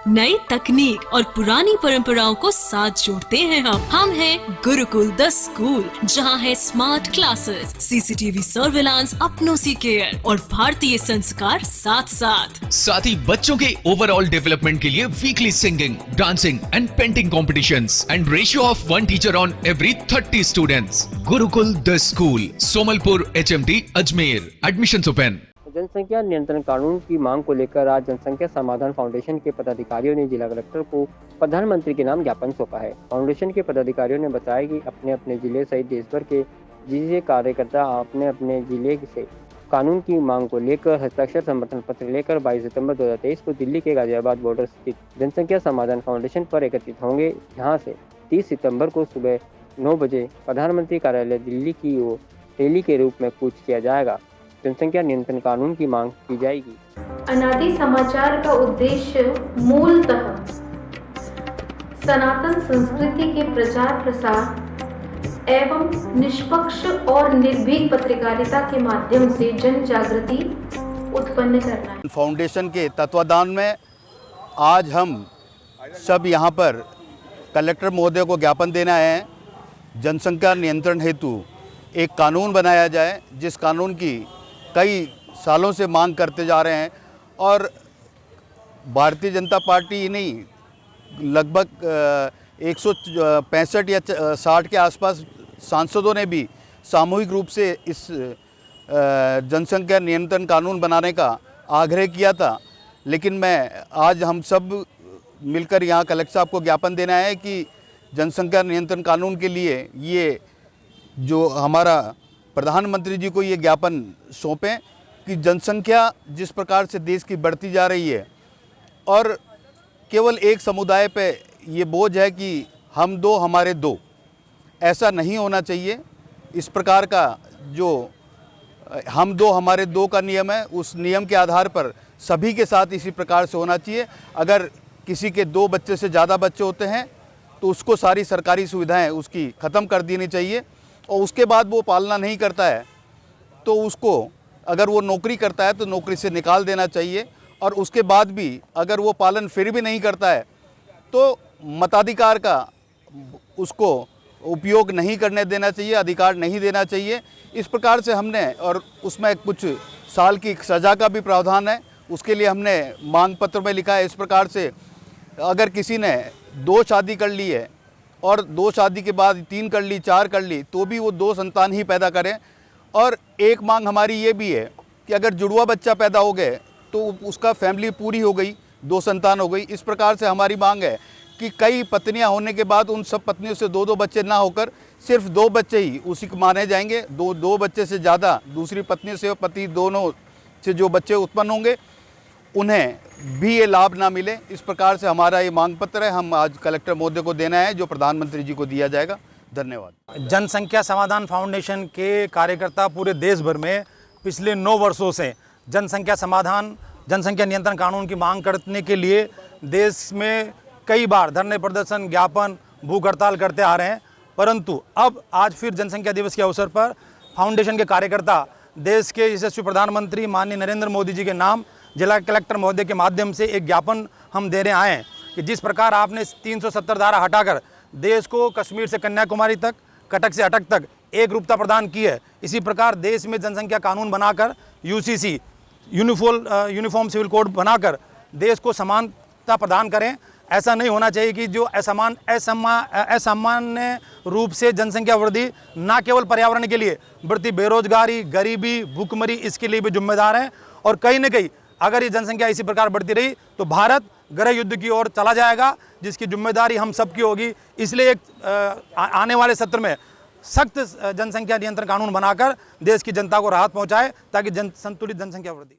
नई तकनीक और पुरानी परंपराओं को साथ जोड़ते हैं हम हैं गुरुकुल द स्कूल, जहां है स्मार्ट क्लासेस, सीसीटीवी सर्विलांस, अपनों सी केयर और भारतीय संस्कार साथ ही बच्चों के ओवरऑल डेवलपमेंट के लिए weekly singing, dancing and painting competitions and ratio of 1 teacher on every 30 students. Gurukul the school, Somalpur, HMD, Ajmer. Admissions open. जनसंख्या नियंत्रण कानून की मांग को लेकर आज जनसंख्या समाधान फाउंडेशन के पदाधिकारियों ने जिला कलेक्टर को प्रधानमंत्री के नाम ज्ञापन सौंपा है। फाउंडेशन के पदाधिकारियों ने बताया कि अपने अपने जिले सहित देश भर के जिले कार्यकर्ता अपने अपने जिले से कानून की मांग को लेकर हस्ताक्षर समर्थन पत्र लेकर 22 सितंबर 2023 को दिल्ली के गाजियाबाद बॉर्डर स्थित जनसंख्या समाधान फाउंडेशन पर एकत्रित होंगे। यहाँ से 30 सितंबर को सुबह 9 बजे प्रधानमंत्री कार्यालय दिल्ली की ओर रैली के रूप में कूच किया जाएगा। जनसंख्या नियंत्रण कानून की मांग की जाएगी। अनादि समाचार का उद्देश्य मूलतः सनातन संस्कृति के प्रचार प्रसार एवं निष्पक्ष और निर्भीक पत्रकारिता के माध्यम से जन जागृति उत्पन्न करना है। फाउंडेशन के तत्वाधान में आज हम सब यहाँ पर कलेक्टर महोदय को ज्ञापन देना है। जनसंख्या नियंत्रण हेतु एक कानून बनाया जाए, जिस कानून की कई सालों से मांग करते जा रहे हैं और भारतीय जनता पार्टी ही नहीं, लगभग 165 या 60 के आसपास सांसदों ने भी सामूहिक रूप से इस जनसंख्या नियंत्रण कानून बनाने का आग्रह किया था। लेकिन मैं आज हम सब मिलकर यहाँ कलेक्टर साहब को ज्ञापन देना है कि जनसंख्या नियंत्रण कानून के लिए ये जो हमारा प्रधानमंत्री जी को ये ज्ञापन सौंपें कि जनसंख्या जिस प्रकार से देश की बढ़ती जा रही है और केवल एक समुदाय पे ये बोझ है कि हम दो हमारे दो, ऐसा नहीं होना चाहिए। इस प्रकार का जो हम दो हमारे दो का नियम है, उस नियम के आधार पर सभी के साथ इसी प्रकार से होना चाहिए। अगर किसी के 2 बच्चे से ज़्यादा बच्चे होते हैं तो उसको सारी सरकारी सुविधाएं उसकी ख़त्म कर देनी चाहिए और उसके बाद वो पालना नहीं करता है तो उसको, अगर वो नौकरी करता है तो नौकरी से निकाल देना चाहिए और उसके बाद भी अगर वो पालन फिर भी नहीं करता है तो मताधिकार का उसको उपयोग नहीं करने देना चाहिए, अधिकार नहीं देना चाहिए। इस प्रकार से हमने, और उसमें कुछ साल की सज़ा का भी प्रावधान है, उसके लिए हमने मांग पत्र में लिखा है इस प्रकार से, अगर किसी ने 2 शादी कर ली है और 2 शादी के बाद 3 कर ली, 4 कर ली, तो भी वो 2 संतान ही पैदा करें। और एक मांग हमारी ये भी है कि अगर जुड़वा बच्चा पैदा हो गए तो उसका फैमिली पूरी हो गई, 2 संतान हो गई। इस प्रकार से हमारी मांग है कि कई पत्नियां होने के बाद उन सब पत्नियों से 2-2 बच्चे ना होकर सिर्फ 2 बच्चे ही उसी को माने जाएंगे। 2 बच्चे से ज़्यादा दूसरी पत्नी से, पति दोनों से जो बच्चे उत्पन्न होंगे उन्हें भी ये लाभ ना मिले। इस प्रकार से हमारा ये मांग पत्र है, हम आज कलेक्टर महोदय को देना है, जो प्रधानमंत्री जी को दिया जाएगा। धन्यवाद। जनसंख्या समाधान फाउंडेशन के कार्यकर्ता पूरे देश भर में पिछले 9 वर्षों से जनसंख्या समाधान, जनसंख्या नियंत्रण कानून की मांग करने के लिए देश में कई बार धरने प्रदर्शन, ज्ञापन, भूख हड़ताल करते आ रहे हैं। परंतु अब आज फिर जनसंख्या दिवस के अवसर पर फाउंडेशन के कार्यकर्ता देश के यशस्वी प्रधानमंत्री माननीय नरेंद्र मोदी जी के नाम जिला कलेक्टर महोदय के माध्यम से एक ज्ञापन हम देने आए हैं कि जिस प्रकार आपने 370 धारा हटाकर देश को कश्मीर से कन्याकुमारी तक, कटक से अटक तक एक रूपता प्रदान की है, इसी प्रकार देश में जनसंख्या कानून बनाकर UCC यूनिफॉर्म सिविल कोड बनाकर देश को समानता प्रदान करें। ऐसा नहीं होना चाहिए कि जो असामान्य रूप से जनसंख्या वृद्धि न केवल पर्यावरण के लिए बढ़ती बेरोजगारी, गरीबी, भूखमरी, इसके लिए भी जिम्मेदार हैं। और कहीं न कहीं अगर ये जनसंख्या इसी प्रकार बढ़ती रही तो भारत गृह युद्ध की ओर चला जाएगा, जिसकी जिम्मेदारी हम सबकी होगी। इसलिए आने वाले सत्र में सख्त जनसंख्या नियंत्रण कानून बनाकर देश की जनता को राहत पहुंचाए ताकि संतुलित जनसंख्या वृद्धि